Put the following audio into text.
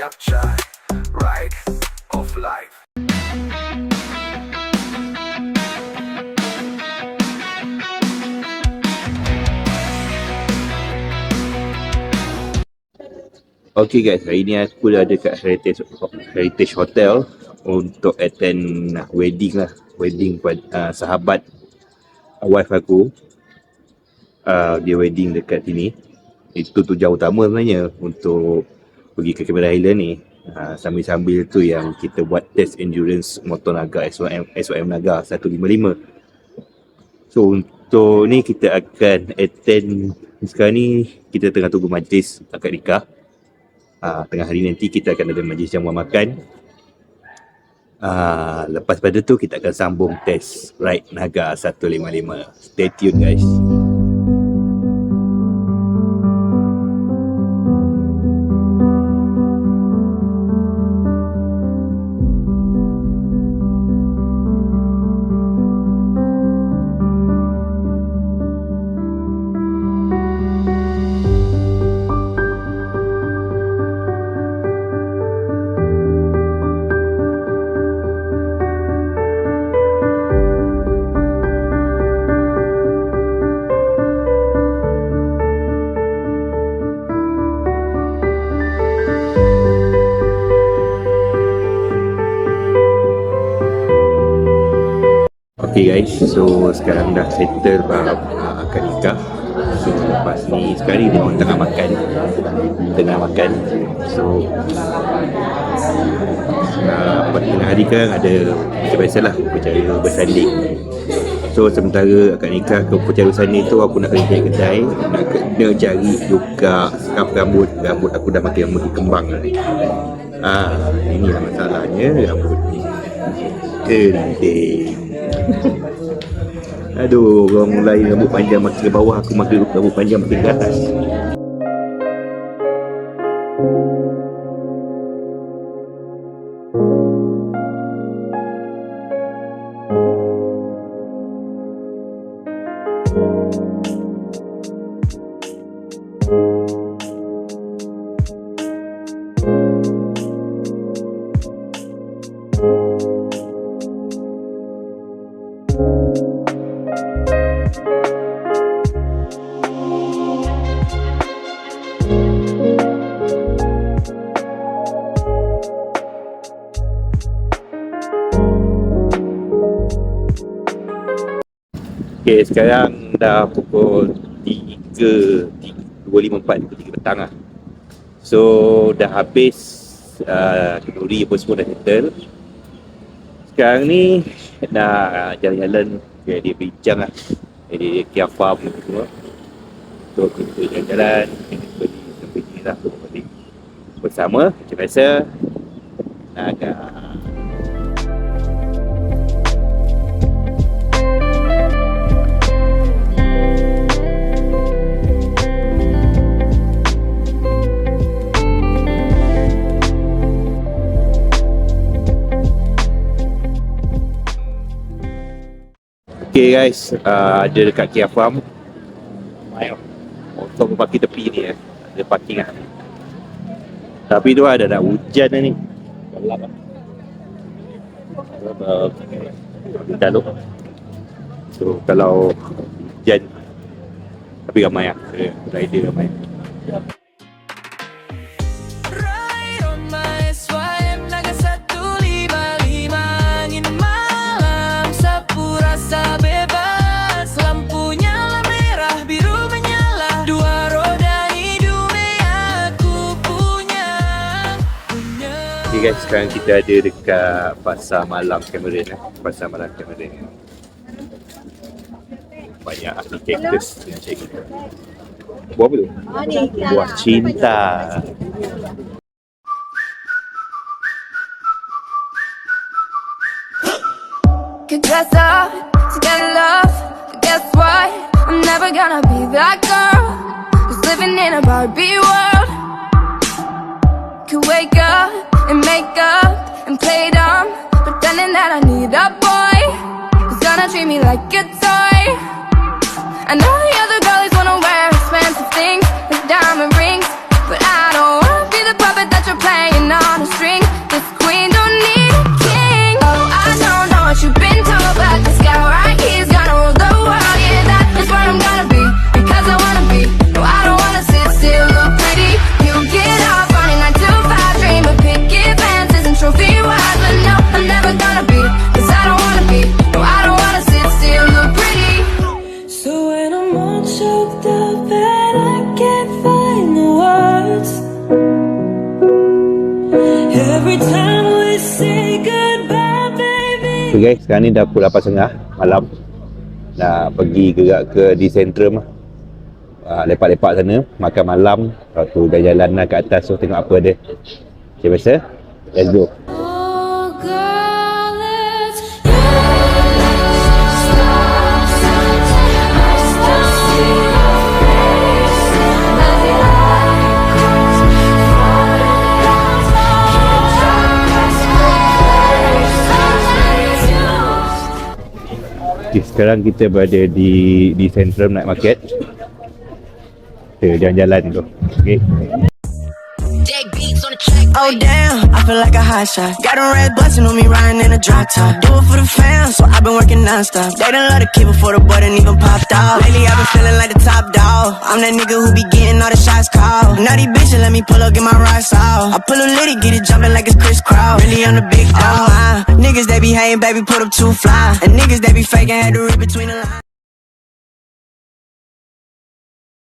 Japchae, ride of life. Okay guys, hari ni aku dah ada kat Heritage Hotel untuk attend wedding lah. Wedding sahabat wife aku. Dia wedding dekat sini. Itu tujuan utama sebenarnya untuk pergi ke Cameron Highland ni. Sambil-sambil tu yang kita buat test endurance motor Naga SYM Naga 155. So untuk ni kita akan attend. Sekarang ni kita tengah tunggu majlis akad nikah. Tengah hari nanti kita akan ada majlis jamuan makan. Lepas pada tu kita akan sambung test ride Naga 155. Stay tune guys. Okay guys, so sekarang dah settle akad nikah. So lepas ni sekarang ni dia orang tengah makan. So pada tengah hari kan ada macam biasalah upacara bersanding. So sementara akad nikah ke upacara bersanding tu aku nak kena kedai, nak kena cari juga scarf rambut aku dah makin kembang lah. Inilah masalahnya, rambut ni keriting. Aduh, orang mulai rambut panjang makin ke bawah, aku makin rambut panjang makin ke atas. Okay, sekarang dah pukul 3.54 petang lah. So dah habis kenduri apa semua dah settle. Sekarang ni nak jalan-jalan, dia bincang lah, dia Kia Farm semua. So kita jalan-jalan, kita pergi ni lah, bersama macam biasa Naga. Okay guys, ada dekat Kia Farm. Motor pun parking tepi ni ada parking lah. Tapi tu ada nak hujan lah ni. Gelap lah. Kita lu. So kalau hujan, tapi ramai lah, rider ramai. Okay guys, sekarang kita ada dekat Pasar Malam Cameron. Pasar Malam Cameron. Banyak ahli cactus yang cek. Buah apa tu? Buah cinta. Could dress up to get love, but guess what? I'm never gonna be that girl who's living in a Barbie world. Could wake up and make up and play dumb, pretending that I need a boy who's gonna treat me like a toy. I know the other girlies wanna wear expensive things with diamond rings, but I don't wanna be the puppet that you're playing on. Every time we say goodbye, baby. So guys, sekarang ni dah pukul 8.30 malam. Nak pergi gerak ke di Centrum, lepak-lepak sana, makan malam. Lepas tu dah jalan lah ke atas, so tengok apa dia. Okay, biasa, let's go. Oh, girl, it's Okay, sekarang kita berada di Centrum Night Market. Kita jalan-jalan tu. Okay. Oh damn, I feel like a hot shot. Got them red bustin' on me riding in a drop top. Do it for the fans, so I've been working non-stop. They done love to keep it before the button even popped off. Lately I've been feeling like the top dog. I'm that nigga who be getting all the shots called. Naughty bitch, let me pull up, get my rocks off. I pull a litty, get it jumping like it's Chris Cross. Really I'm the big dog. Niggas they be hating, baby, put up too fly. And niggas they be faking, had to read between the lines.